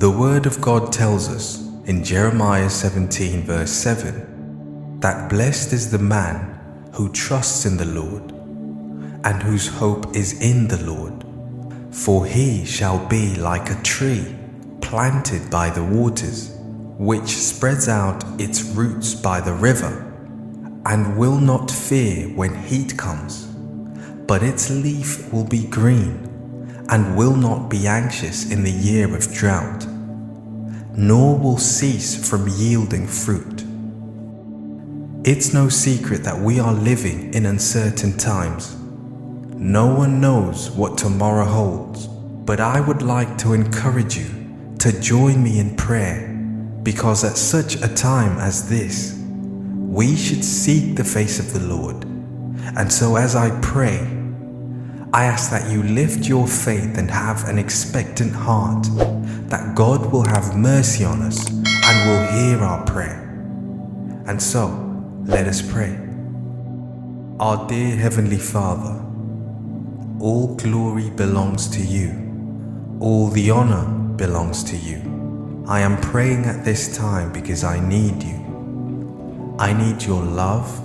The Word of God tells us in Jeremiah 17 verse 7 that blessed is the man who trusts in the Lord and whose hope is in the Lord. For he shall be like a tree planted by the waters, which spreads out its roots by the river, and will not fear when heat comes, but its leaf will be green, and will not be anxious in the year of drought, nor will cease from yielding fruit. It's no secret that we are living in uncertain times. No one knows what tomorrow holds, but I would like to encourage you to join me in prayer, because at such a time as this, we should seek the face of the Lord. And so as I pray, I ask that you lift your faith and have an expectant heart that God will have mercy on us and will hear our prayer. And so, let us pray. Our dear Heavenly Father, all glory belongs to you. All the honor belongs to you. I am praying at this time because I need you. I need your love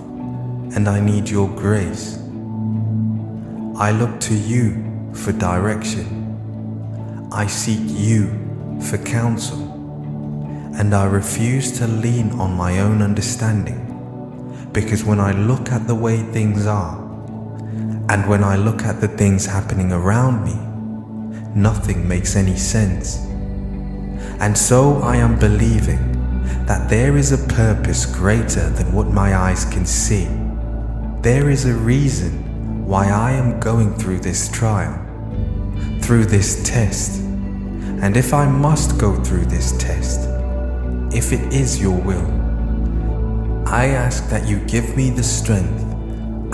and I need your grace. I look to you for direction. I seek you for counsel, and I refuse to lean on my own understanding, because when I look at the way things are, and when I look at the things happening around me, nothing makes any sense. And so I am believing that there is a purpose greater than what my eyes can see. There is a reason why I am going through this trial, through this test. And if I must go through this test, if it is your will, I ask that you give me the strength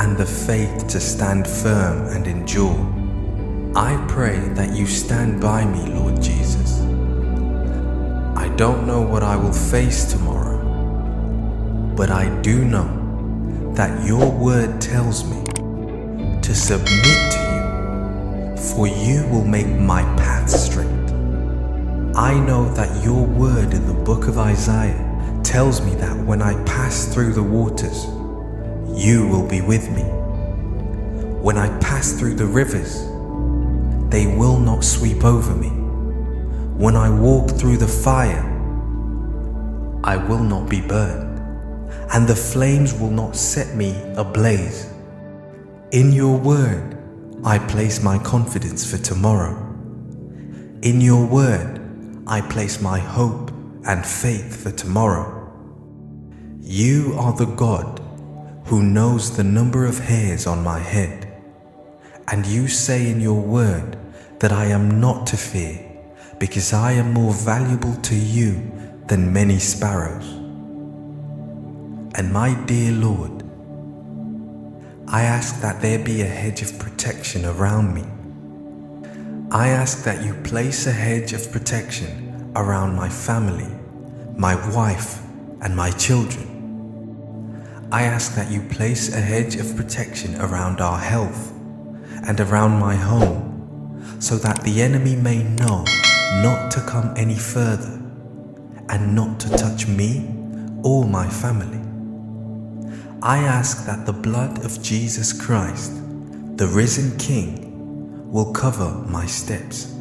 and the faith to stand firm and endure. I pray that you stand by me, Lord Jesus. I don't know what I will face tomorrow, but I do know that your word tells me to submit to you, for you will make my path straight. I know that your word in the book of Isaiah tells me that when I pass through the waters, you will be with me. When I pass through the rivers, they will not sweep over me. When I walk through the fire, I will not be burned, and the flames will not set me ablaze. In your word, I place my confidence for tomorrow. In your word, I place my hope and faith for tomorrow. You are the God who knows the number of hairs on my head, and you say in your word that I am not to fear, because I am more valuable to you than many sparrows. And my dear Lord, I ask that there be a hedge of protection around me. I ask that you place a hedge of protection around my family, my wife, and my children. I ask that you place a hedge of protection around our health and around my home, so that the enemy may know not to come any further and not to touch me or my family. I ask that the blood of Jesus Christ, the risen King, will cover my steps.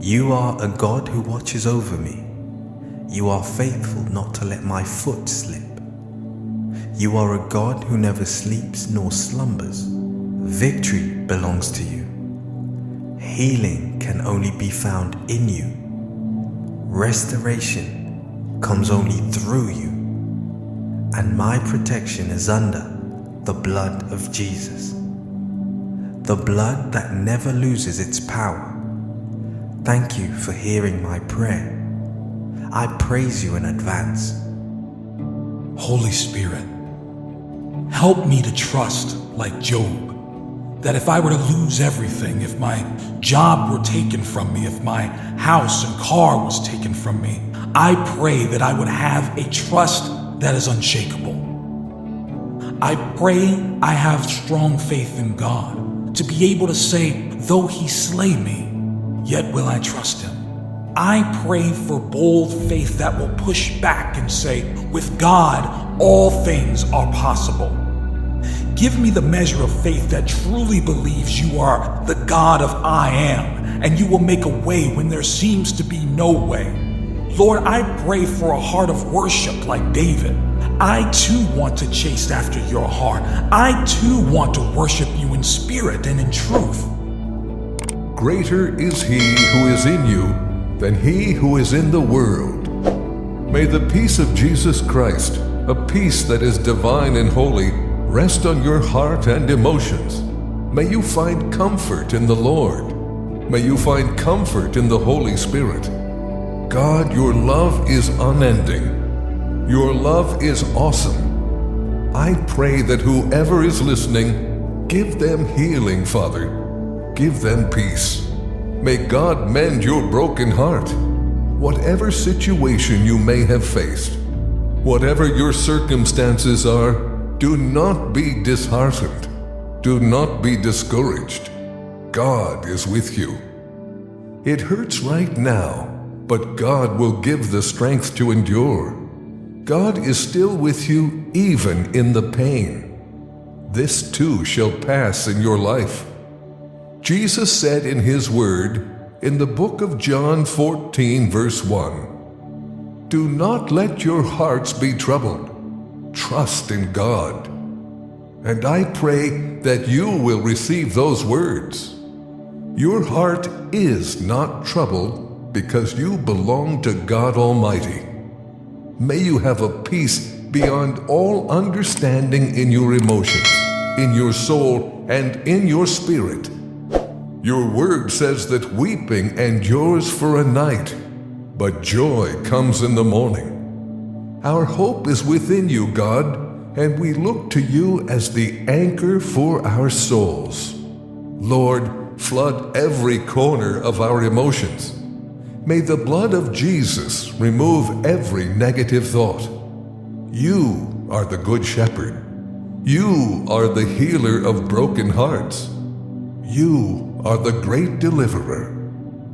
You are a God who watches over me. You are faithful not to let my foot slip. You are a God who never sleeps nor slumbers. Victory belongs to you. Healing can only be found in you. Restoration comes only through you. And my protection is under the blood of Jesus. The blood that never loses its power. Thank you for hearing my prayer. I praise you in advance. Holy Spirit, help me to trust like Job, that if I were to lose everything, if my job were taken from me, if my house and car was taken from me, I pray that I would have a trust that is unshakable. I pray I have strong faith in God to be able to say, though he slay me, yet will I trust him. I pray for bold faith that will push back and say, with God, all things are possible. Give me the measure of faith that truly believes you are the God of I am, and you will make a way when there seems to be no way. Lord, I pray for a heart of worship like David. I too want to chase after your heart. I too want to worship you in spirit and in truth. Greater is he who is in you than he who is in the world. May the peace of Jesus Christ, a peace that is divine and holy, rest on your heart and emotions. May you find comfort in the Lord. May you find comfort in the Holy Spirit. God, your love is unending. Your love is awesome. I pray that whoever is listening, give them healing, Father. Give them peace. May God mend your broken heart. Whatever situation you may have faced, whatever your circumstances are, do not be disheartened. Do not be discouraged. God is with you. It hurts right now, but God will give the strength to endure. God is still with you even in the pain. This too shall pass in your life. Jesus said in his word in the book of John 14 verse 1, "Do not let your hearts be troubled. Trust in God." And I pray that you will receive those words. Your heart is not troubled because you belong to God Almighty. May you have a peace beyond all understanding in your emotions, in your soul, and in your spirit. Your word says that weeping endures for a night, but joy comes in the morning. Our hope is within you, God, and we look to you as the anchor for our souls. Lord, flood every corner of our emotions. May the blood of Jesus remove every negative thought. You are the Good Shepherd. You are the healer of broken hearts. You are the great deliverer.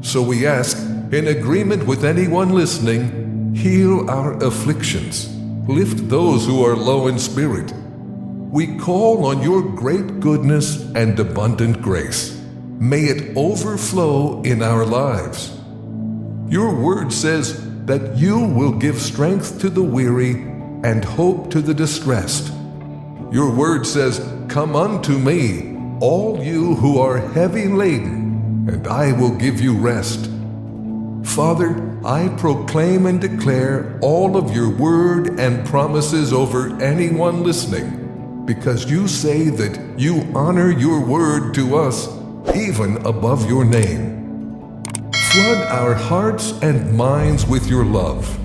So we ask, in agreement with anyone listening, heal our afflictions. Lift those who are low in spirit. We call on your great goodness and abundant grace. May it overflow in our lives. Your word says that you will give strength to the weary and hope to the distressed. Your word says, "Come unto me, all you who are heavy laden, and I will give you rest." Father, I proclaim and declare all of your word and promises over anyone listening, because you say that you honor your word to us even above your name. Flood our hearts and minds with your love.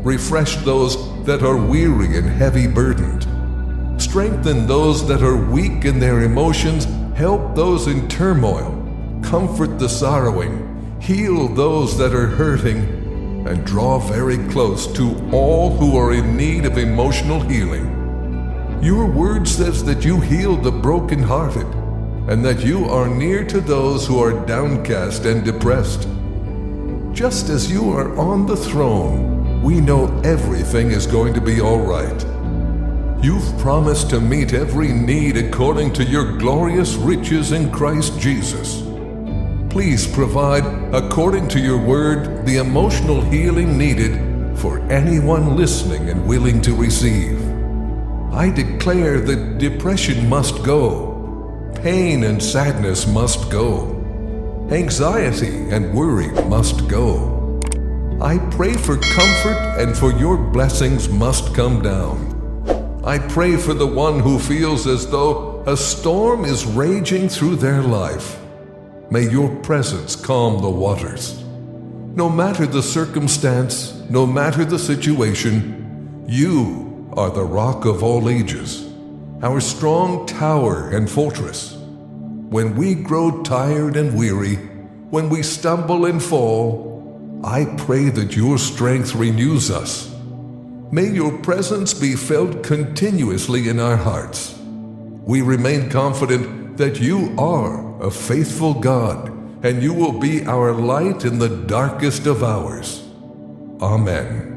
Refresh those that are weary and heavy burdened. Strengthen those that are weak in their emotions. Help those in turmoil. Comfort the sorrowing. Heal those that are hurting. And draw very close to all who are in need of emotional healing. Your word says that you heal the brokenhearted, and that you are near to those who are downcast and depressed. Just as you are on the throne, we know everything is going to be all right. You've promised to meet every need according to your glorious riches in Christ Jesus. Please provide, according to your word, the emotional healing needed for anyone listening and willing to receive. I declare that depression must go. Pain and sadness must go. Anxiety and worry must go. I pray for comfort and for your blessings must come down. I pray for the one who feels as though a storm is raging through their life. May your presence calm the waters. No matter the circumstance, no matter the situation, you are the rock of all ages, our strong tower and fortress. When we grow tired and weary, when we stumble and fall, I pray that your strength renews us. May your presence be felt continuously in our hearts. We remain confident that you are a faithful God, and you will be our light in the darkest of hours. Amen.